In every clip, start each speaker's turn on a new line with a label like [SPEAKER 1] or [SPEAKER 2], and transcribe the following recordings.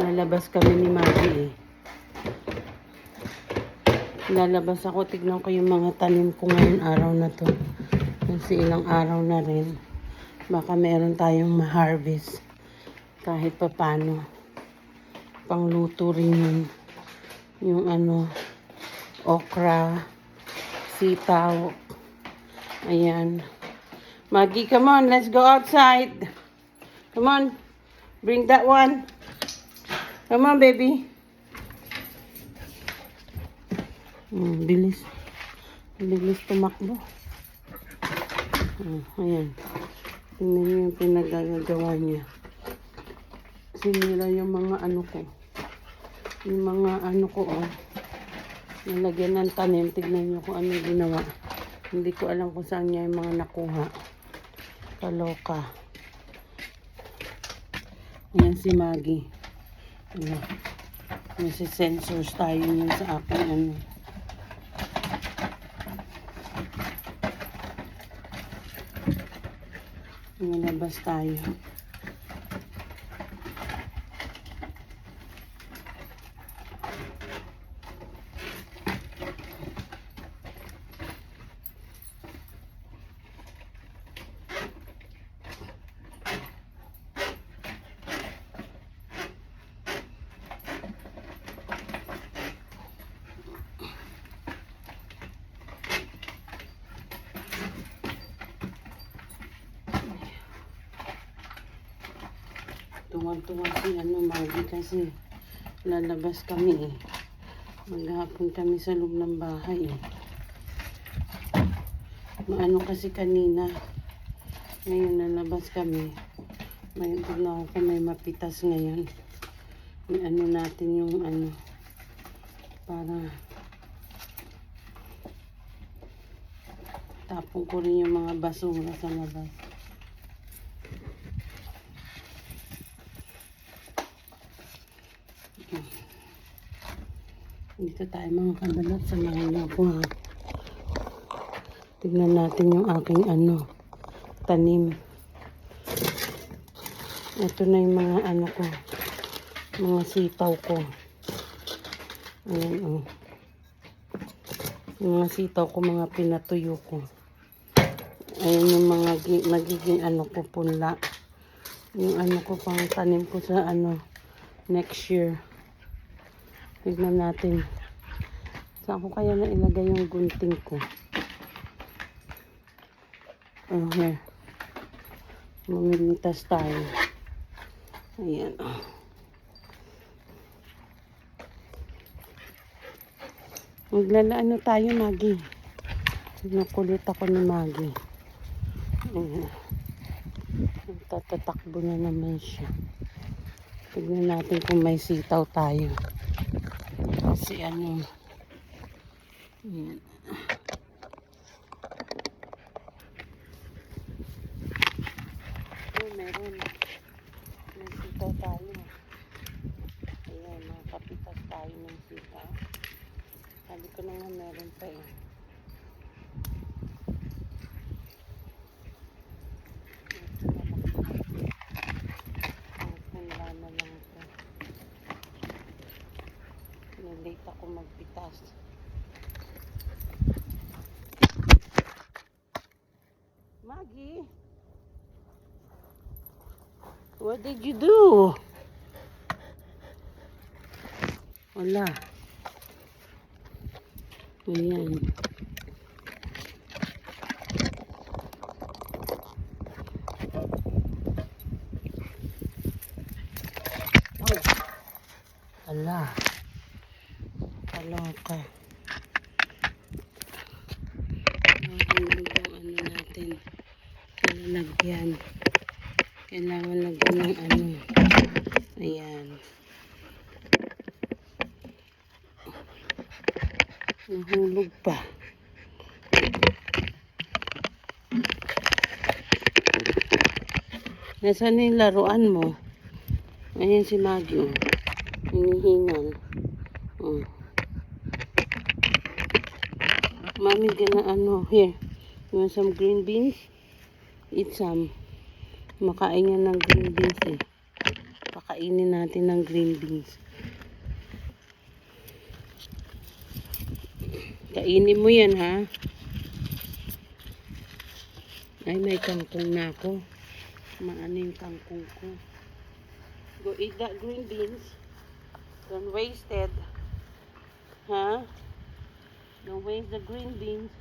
[SPEAKER 1] Lalabas kami ni Maggie eh. Lalabas ako, tignan ko yung mga tanim ko ngayon araw na to. Kasi ilang araw na rin. Baka meron tayong ma-harvest. Kahit pa paano. Pangluto rin yun. Yung okra, sitaw. Ayan. Maggie, come on, let's go outside. Come on. Bring that one. Come on, baby. Bilis. Bilis tumakbo. Ayan. Tingnan niyo yung pinagagawa niya. Sinira yung mga ko. Yung mga ko, nilagyan ng tanim. Tignan niyo kung ano ginawa. Hindi ko alam kung saan niya yung mga nakuha. Kaloka. Ayan si Maggie. Nasi sensors tayo yun sa akin. Nalabas tayo. Tuwag-tuwag si Maggie kasi lalabas kami eh. Maghapon kami sa loob ng bahay eh. Kasi kanina. Ngayon lalabas kami. May tignan ko may mapitas ngayon. May natin yung para tapong ko rin yung mga basura sa labas. Dito tayo mga kabalat sa mga ko ha. Tignan natin yung aking tanim. Ito na yung mga ko. Mga sitaw ko. Ayan Yung mga sitaw ko, mga pinatuyo ko. Ayan yung mga magiging ko punla. Yung ko pang tanim ko sa next year. Tignan natin. Saan ko kaya na ilagay yung gunting ko? Here. Mamilitas tayo. Ayan. Maglalaan tayo, Maggie. Nakulit ako ni Maggie. Ayan. Tatatakbo na naman siya. Tignan natin kung may sitaw tayo. Kasi ayan. Meron. May sitaw tayo. Ayan, makapitas tayo ng sitaw. Sabi ko na nga meron pa eh. Nalama lang ito. Nalate ako magpitas. Maggie, what did you do? Wala. Ayan. Ala. Kaloka. Mahulog yung natin. Lalagyan. Kailangan lagyan ng Ayan. Nahulog pa. Nasaan yung laruan mo? Ayan si Maggie. Hinihingal. Mami, gana here. You want some green beans? Eat some. Makain yan ng green beans eh. kakainin natin ng green beans. Kainin mo yan, ha? Ay, may kangkong na ako. Maano yung kangkong ko. Go eat that green beans. Don't waste it. Ha? Don't waste the green beans.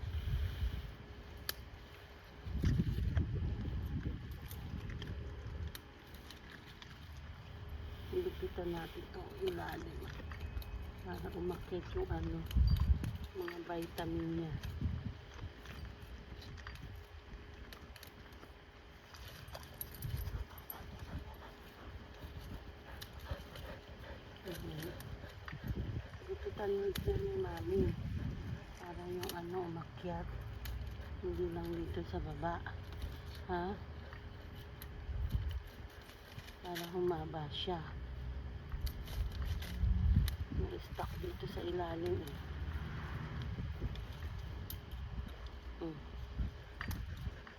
[SPEAKER 1] Ilupitan natin itong ilalim para umakit yung mga vitamin niya. Ilupitan niya ni Mami para yung umakyat, hindi lang dito sa baba, ha? Para humaba siya. Na-stuck dito sa ilalim eh.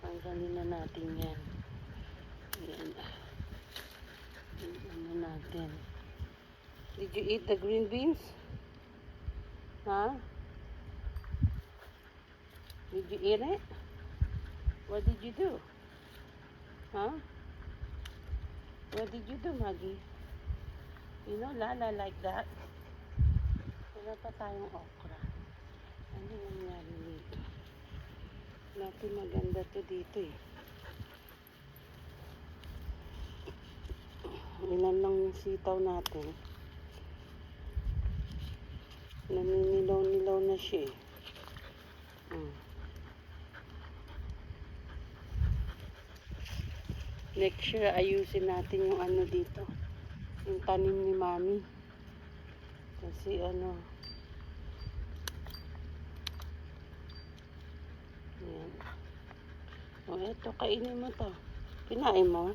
[SPEAKER 1] Tanggalin na natin yan. Yan. Ano natin. Did you eat the green beans? Huh? Did you eat it? What did you do? Huh? What did you do, Maggie? You know, Lala like that. Wala pa tayong okra. Ano nangyari dito? Natin maganda to dito eh. Ilan lang yung sitaw natin. Naninilaw-nilaw na siya eh. Next year, ayusin natin yung dito. Yung tanim ni Mami. Kasi yan. O, eto, kainin mo to. Kinain mo?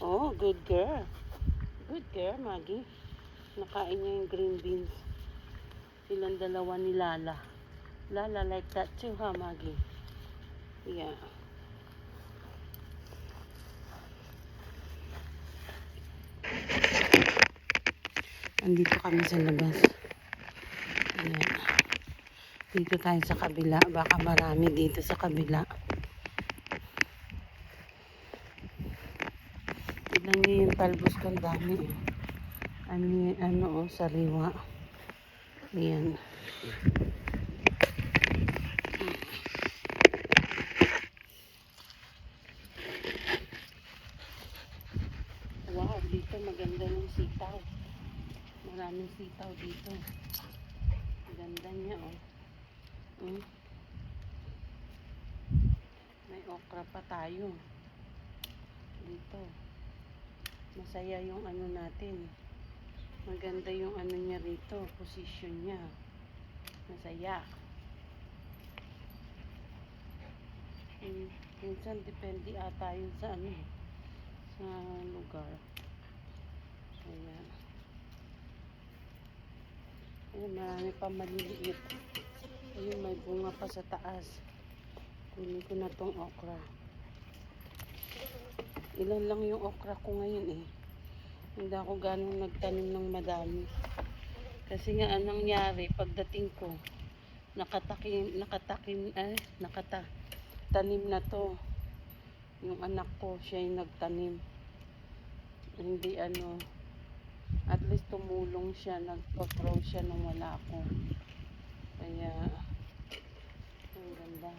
[SPEAKER 1] Oh, good girl. Good girl, Maggie. Nakain niya yung green beans. Silang dalawa ni Lala. Lala like that too, ha, Maggie? Yeah. Andito kami sa labas. Ayan. Dito tayo sa kabila. Baka marami dito sa kabila. Tignan niyo yung talbos kong dami. Sariwa. Ayan. Wow, dito maganda ng sitaw. Maraming sitaw dito. Ganda niya, oh. May okra pa tayo. Dito. Masaya yung natin. Maganda yung niya rito. Position niya. Masaya. Minsan depende ata yun sa sa lugar. Ayan. Ayan, marami pa maliliit. Ayun, may bunga pa sa taas. Kunin ko na tong okra. Ilan lang yung okra ko ngayon eh. Hindi ako ganong nagtanim ng madami. Kasi nga anong nangyari, pagdating ko, nakatanim na to. Yung anak ko, siya yung nagtanim. Hindi at least tumulong siya, nagpa-grow siya nung wala ako. Kaya, ang ganda.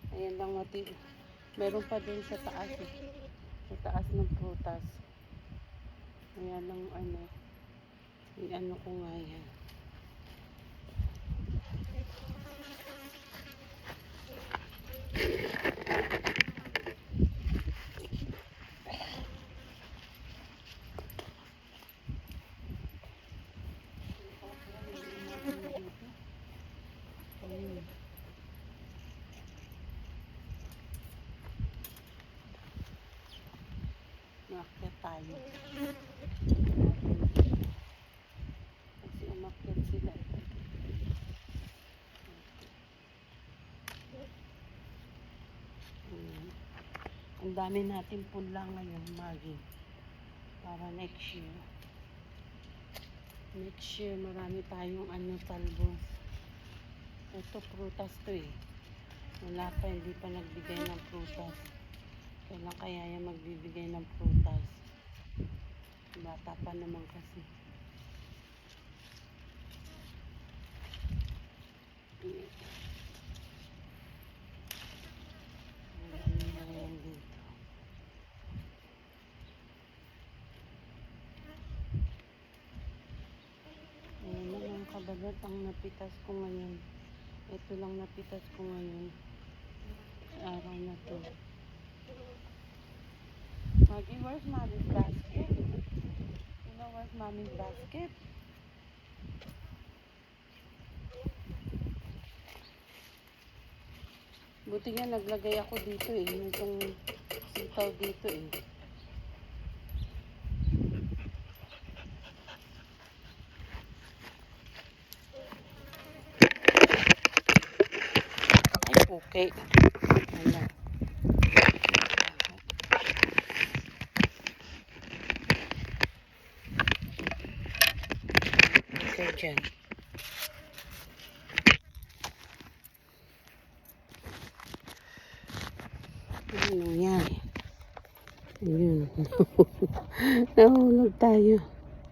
[SPEAKER 1] Ayan lang meron pa din sa taas eh. Sa taas ng prutas. Ayan lang ko nga yan. Umakyat tayo. Kasi umakyat sila. Ang dami natin punla ngayon, Maggie. para next year. Next year, marami tayong talbos. Ito, prutas to eh. Wala pa, hindi pa nagbigay ng prutas. Kailan kaya yan magbibigay ng prutas? Bata pa naman kasi. Ayan dito. Ayan na lang kabagat ang napitas ko ngayon. Ito lang napitas ko ngayon. Araw na to. Maggie, where's mommy's basket? You know where's mommy's basket? Buti nga naglagay ako dito eh. Itong sitaw dito eh. Ay, okay. Ayan. Okay, dyan. Ano nangyari? Ayun. Nahulog tayo.